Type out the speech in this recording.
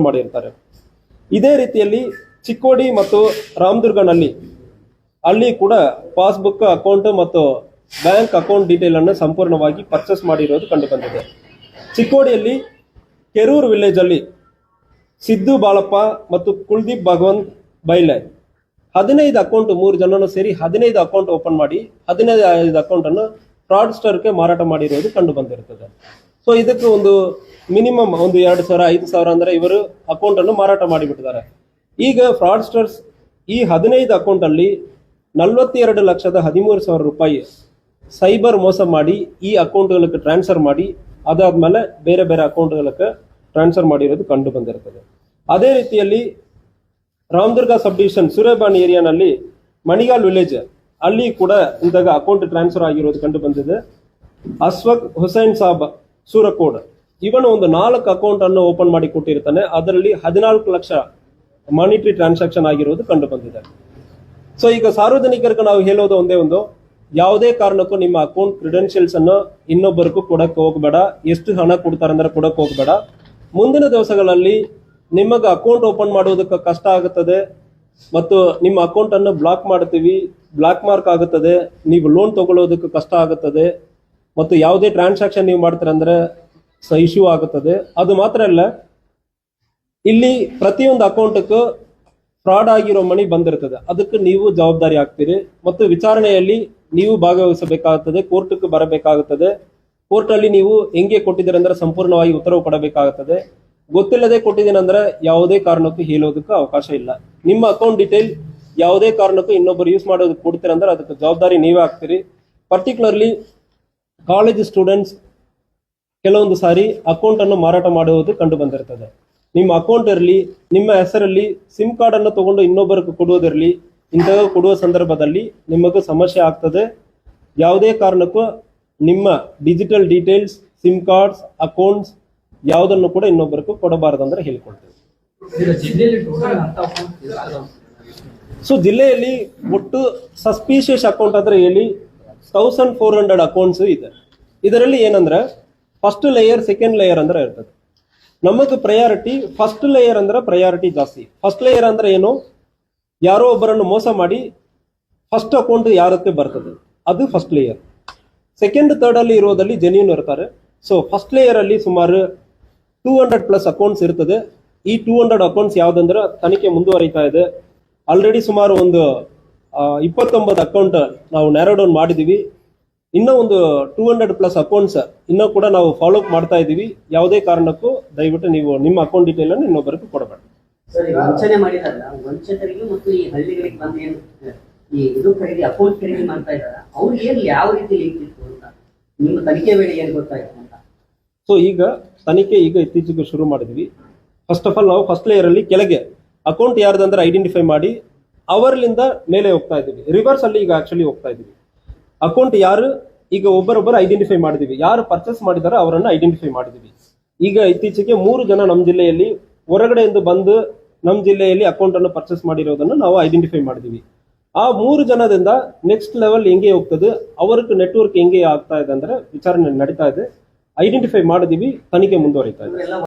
ಮಾಡಿರ್ತಾರೆ. ಇದೇ ರೀತಿಯಲ್ಲಿ ಚಿಕ್ಕೋಡಿ ಮತ್ತು ರಾಮದುರ್ಗನಲ್ಲಿ ಅಲ್ಲಿ ಕೂಡ ಪಾಸ್ಬುಕ್ ಅಕೌಂಟ್ ಮತ್ತು ಬ್ಯಾಂಕ್ ಅಕೌಂಟ್ ಡೀಟೇಲ್ ಅನ್ನು ಸಂಪೂರ್ಣವಾಗಿ ಪರ್ಚೇಸ್ ಮಾಡಿರೋದು ಕಂಡು ಬಂದಿದೆ. ಚಿಕ್ಕೋಡಿಯಲ್ಲಿ ಕೆರೂರು ವಿಲೇಜ್ ಅಲ್ಲಿ ಸಿದ್ದು ಬಾಳಪ್ಪ ಮತ್ತು ಕುಲ್ದೀಪ್ ಭಗವಂತ್ ಬೈಲೆ 15 ಅಕೌಂಟ್ 3 ಜನನು ಸೇರಿ 15 ಅಕೌಂಟ್ ಓಪನ್ ಮಾಡಿ 15 ಅಕೌಂಟ್ ಅನ್ನು ಫ್ರಾಡ್ಸ್ಟರ್ಗೆ ಮಾರಾಟ ಮಾಡಿರೋದು ಕಂಡು ಬಂದಿರುತ್ತದೆ. ಸೊ ಇದಕ್ಕೆ ಒಂದು ಮಿನಿಮಮ್ ಒಂದು 2,000 5,000 ಅಂದ್ರೆ ಇವರು ಅಕೌಂಟ್ ಅನ್ನು ಮಾರಾಟ ಮಾಡಿಬಿಟ್ಟಿದ್ದಾರೆ. ಈಗ ಫ್ರಾಡ್ಸ್ಟರ್ಸ್ ಈ 15 ಅಕೌಂಟ್ ಅಲ್ಲಿ 42,13,000 ರೂಪಾಯಿ ಸೈಬರ್ ಮೋಸ ಮಾಡಿ ಈ ಅಕೌಂಟ್ಗಳಿಗೆ ಟ್ರಾನ್ಸ್ಫರ್ ಮಾಡಿ ಅದಾದ್ಮೇಲೆ ಬೇರೆ ಬೇರೆ ಅಕೌಂಟ್ಗಳಿಗೆ ಟ್ರಾನ್ಸ್ಫರ್ ಮಾಡಿರೋದು ಕಂಡು ಬಂದಿರುತ್ತದೆ. ಅದೇ ರೀತಿಯಲ್ಲಿ ರಾಮದುರ್ಗ ಸಬ್ ಡಿವಿಷನ್ ಸೂರ್ಯಬಾಣಿ ಏರಿಯಾನಲ್ಲಿ ಮಣಿಗಾಲ್ ವಿಲೇಜ್ ಅಲ್ಲಿ ಕೂಡ ಇಂದಾಗ ಅಕೌಂಟ್ ಟ್ರಾನ್ಸ್ಫರ್ ಆಗಿರೋದು ಕಂಡು ಬಂದಿದೆ. ಅಶ್ವಕ್ ಹುಸೈನ್ ಸಾಬ್ ಸೂರಕೋಡ್ ಇವನು ಒಂದು 4 ಅಕೌಂಟ್ ಅನ್ನು ಓಪನ್ ಮಾಡಿ ಕೊಟ್ಟಿರ್ತಾನೆ. ಅದರಲ್ಲಿ 14 ಲಕ್ಷ ಮಾನಿಟರಿ ಟ್ರಾನ್ಸಾಕ್ಷನ್ ಆಗಿರೋದು ಕಂಡು ಬಂದಿದೆ. ಸೊ ಈಗ ಸಾರ್ವಜನಿಕರಿಗೆ ನಾವು ಹೇಳೋದು ಒಂದೇ ಒಂದು, ಯಾವುದೇ ಕಾರಣಕ್ಕೂ ನಿಮ್ಮ ಅಕೌಂಟ್ ಕ್ರಿಡೆನ್ಷಿಯಲ್ಸ್ ಅನ್ನು ಇನ್ನೊಬ್ಬರಿಗೂ ಕೊಡಕ್ಕೆ ಹೋಗಬೇಡ. ಎಷ್ಟು ಹಣ ಕೊಡ್ತಾರೆ ಅಂದ್ರೆ ಕೊಡಕ್ಕೆ ಹೋಗಬೇಡ. ಮುಂದಿನ ದಿವಸಗಳಲ್ಲಿ ನಿಮಗೆ ಅಕೌಂಟ್ ಓಪನ್ ಮಾಡೋದಕ್ಕೆ ಕಷ್ಟ ಆಗುತ್ತದೆ ಮತ್ತು ನಿಮ್ಮ ಅಕೌಂಟ್ ಅನ್ನು ಬ್ಲಾಕ್ ಮಾಡ್ತೀವಿ, ಬ್ಲಾಕ್ ಮಾರ್ಕ್ ಆಗುತ್ತದೆ, ನೀವು ಲೋನ್ ತಗೊಳ್ಳೋದಕ್ಕೆ ಕಷ್ಟ ಆಗುತ್ತದೆ ಮತ್ತು ಯಾವುದೇ ಟ್ರಾನ್ಸಾಕ್ಷನ್ ನೀವು ಮಾಡ್ತೀರ ಅಂದ್ರೆ ಇಶ್ಯೂ ಆಗುತ್ತದೆ. ಅದು ಮಾತ್ರ ಅಲ್ಲ, ಇಲ್ಲಿ ಪ್ರತಿಯೊಂದು ಅಕೌಂಟ್ಗೂ ಫ್ರಾಡ್ ಆಗಿರೋ ಮನಿ ಬಂದಿರ್ತದೆ, ಅದಕ್ಕೆ ನೀವು ಜವಾಬ್ದಾರಿ ಆಗ್ತೀರಿ ಮತ್ತು ವಿಚಾರಣೆಯಲ್ಲಿ ನೀವು ಭಾಗವಹಿಸಬೇಕಾಗುತ್ತದೆ, ಕೋರ್ಟ್ಗೆ ಬರಬೇಕಾಗುತ್ತದೆ. ಕೋರ್ಟ್ ಅಲ್ಲಿ ನೀವು ಹೆಂಗೆ ಕೊಟ್ಟಿದ್ದೀರ ಅಂದ್ರೆ ಸಂಪೂರ್ಣವಾಗಿ ಉತ್ತರವು ಕೊಡಬೇಕಾಗುತ್ತದೆ. ಗೊತ್ತಿಲ್ಲದೆ ಕೊಟ್ಟಿದ್ದೀನಂದ್ರೆ ಯಾವುದೇ ಕಾರಣಕ್ಕೂ ಹೇಳೋದಕ್ಕೆ ಅವಕಾಶ ಇಲ್ಲ. ನಿಮ್ಮ ಅಕೌಂಟ್ ಡೀಟೇಲ್ ಯಾವುದೇ ಕಾರಣಕ್ಕೂ ಇನ್ನೊಬ್ಬರು ಯೂಸ್ ಮಾಡೋದಕ್ಕೆ ಕೊಡ್ತೀರಂದ್ರೆ ಅದಕ್ಕೆ ಜವಾಬ್ದಾರಿ ನೀವೇ ಆಗ್ತೀರಿ. ಪರ್ಟಿಕ್ಯುಲರ್ಲಿ ಕಾಲೇಜ್ ಸ್ಟೂಡೆಂಟ್ಸ್ ಕೆಲವೊಂದು ಸಾರಿ ಅಕೌಂಟ್ ಅನ್ನು ಮಾರಾಟ ಮಾಡುವುದು ಕಂಡು ಬಂದಿರ್ತದೆ. ನಿಮ್ಮ ಅಕೌಂಟ್ ಇರಲಿ, ನಿಮ್ಮ ಹೆಸರಲ್ಲಿ ಸಿಮ್ ಕಾರ್ಡ್ ಅನ್ನು ತಗೊಂಡು ಇನ್ನೊಬ್ಬರಿಗೆ ಕೊಡುವುದಿರಲಿ, ಇಂತಹ ಕೊಡುವ ಸಂದರ್ಭದಲ್ಲಿ ನಿಮಗೂ ಸಮಸ್ಯೆ ಆಗ್ತದೆ. ಯಾವುದೇ ಕಾರಣಕ್ಕೂ ನಿಮ್ಮ digital details, sim cards, accounts ಯಾವುದನ್ನು ಕೂಡ ಇನ್ನೊಬ್ಬರಿಗೂ ಕೊಡಬಾರದಂದ್ರೆ ಹೇಳ್ಕೊಳ್ತೇವೆ. ಸೊ ಜಿಲ್ಲೆಯಲ್ಲಿ ಒಟ್ಟು ಸಸ್ಪಿಷಿಯಸ್ ಅಕೌಂಟ್ ಅಂದ್ರೆ ಹೇಳಿ 1400 ಅಕೌಂಟ್ಸ್ ಇದೆ. ಇದರಲ್ಲಿ ಏನಂದ್ರೆ ಫಸ್ಟ್ ಲೇಯರ್, ಸೆಕೆಂಡ್ ಲೇಯರ್ ಅಂದ್ರೆ ಇರ್ತದೆ. ನಮಗೆ ಪ್ರಯಾರಿಟಿ ಫಸ್ಟ್ ಲೇಯರ್ ಅಂದ್ರೆ ಪ್ರಯಾರಿಟಿ ಜಾಸ್ತಿ. ಫಸ್ಟ್ ಲೇಯರ್ ಅಂದ್ರೆ ಏನು, ಯಾರೋ ಒಬ್ಬರನ್ನು ಮೋಸ ಮಾಡಿ ಫಸ್ಟ್ ಅಕೌಂಟ್ ಯಾರಕ್ಕೆ ಬರ್ತದೆ ಅದು ಫಸ್ಟ್ ಲೇಯರ್. ಸೆಕೆಂಡ್ ಥರ್ಡ್ ಅಲ್ಲಿ ಇರೋದಲ್ಲಿ ಜೆನ್ಯೂನ್ ಇರ್ತಾರೆ. ಸೊ ಫಸ್ಟ್ ಲೇಯರ್ ಅಲ್ಲಿ ಸುಮಾರು 200+ ಅಕೌಂಟ್ಸ್ ಇರ್ತದೆ. ಈ 200 ಅಕೌಂಟ್ಸ್ ಯಾವ್ದಂದ್ರೆ ತನಿಖೆ ಮುಂದುವರಿತಾ ಇದೆ. ಆಲ್ರೆಡಿ ಸುಮಾರು ಒಂದು 29 ಅಕೌಂಟ್ ನಾವು ನ್ಯಾರೋ ಡೌನ್ ಮಾಡಿದೀವಿ. ಇನ್ನೂ ಒಂದು 200+ ಅಕೌಂಟ್ಸ್ ಇನ್ನೂ ಕೂಡ ನಾವು ಫಾಲೋ ಅಪ್ ಮಾಡ್ತಾ ಇದ್ದೀವಿ. ಯಾವುದೇ ಕಾರಣಕ್ಕೂ ದಯವಿಟ್ಟು ನೀವು ನಿಮ್ಮ ಅಕೌಂಟ್ ಡೀಟೇಲ್ ಅನ್ನು ಇನ್ನೊಬ್ಬರಿಗೆ ಕೊಡಬೇಡ. ವಂಚನೆ ಮಾಡಿದಾರಲ್ಲ, ವಂಚಕರಿಗೆ ಮತ್ತು ಈ ಹಳ್ಳಿಗಳಿಗೆ ಬಂದು ಏನು ಈ ಇದು ಖರೀದಿ ಅಕೌಂಟ್ ಖರೀದಿ ಮಾಡ್ತಾ ಇದಾರ, ಅವ್ರಿಗೆ ಏನು ಯಾವ ರೀತಿ ಲಿಂಕ್ ಇತ್ತು ಅಂತ ನಿಮ್ಮ ತನಿಖೆ ವೇಳೆ ಏನು ಗೊತ್ತಾಯ್ತು ಅಂತ? ಸೊ ಈಗ ತನಿಖೆ ಇತ್ತೀಚೆಗೆ ಶುರು ಮಾಡಿದ್ವಿ. ಫಸ್ಟ್ ಆಫ್ ಆಲ್ ನಾವು ಫಸ್ಟ್ ಲೇಯರ್ ಅಲ್ಲಿ ಕೆಳಗೆ ಅಕೌಂಟ್ ಯಾರ್ದಂದ್ರೆ ಐಡೆಂಟಿಫೈ ಮಾಡಿ ಅವರ್ಲಿಂದ ಮೇಲೆ ಹೋಗ್ತಾ ಇದ್ದೀವಿ. ರಿವರ್ಸ್ ಅಲ್ಲಿ ಈಗ ಆಕ್ಚುಲಿ ಹೋಗ್ತಾ ಇದ್ದೀವಿ. ಅಕೌಂಟ್ ಯಾರು ಈಗ ಒಬ್ಬರೊಬ್ಬರು ಐಡೆಂಟಿಫೈ ಮಾಡಿದೀವಿ, ಯಾರು ಪರ್ಚೇಸ್ ಮಾಡಿದಾರೋ ಅವರನ್ನು ಐಡೆಂಟಿಫೈ ಮಾಡಿದೀವಿ. ಈಗ ಇತ್ತೀಚೆಗೆ 3 ಜನ ನಮ್ಮ ಜಿಲ್ಲೆಯಲ್ಲಿ ಹೊರಗಡೆಯಿಂದ ಬಂದು ನಮ್ಮ ಜಿಲ್ಲೆಯಲ್ಲಿ ಅಕೌಂಟ್ ಅನ್ನು ಪರ್ಚೇಸ್ ಮಾಡಿರೋದನ್ನು ನಾವು ಐಡೆಂಟಿಫೈ ಮಾಡಿದೀವಿ. ಆ 3 ಜನದಿಂದ ನೆಕ್ಸ್ಟ್ ಲೆವೆಲ್ ಹೆಂಗೆ ಹೋಗ್ತದೆ, ಅವರಿಗೆ ನೆಟ್ವರ್ಕ್ ಹೆಂಗೆ ಆಗ್ತಾ ಇದೆ ಅಂದ್ರೆ ವಿಚಾರಣೆ ನಡೀತಾ ಇದೆ. ಐಡೆಂಟಿಫೈ ಮಾಡಿದೀವಿ, ತನಿಖೆ ಮುಂದುವರಿತಾ ಇದೆ.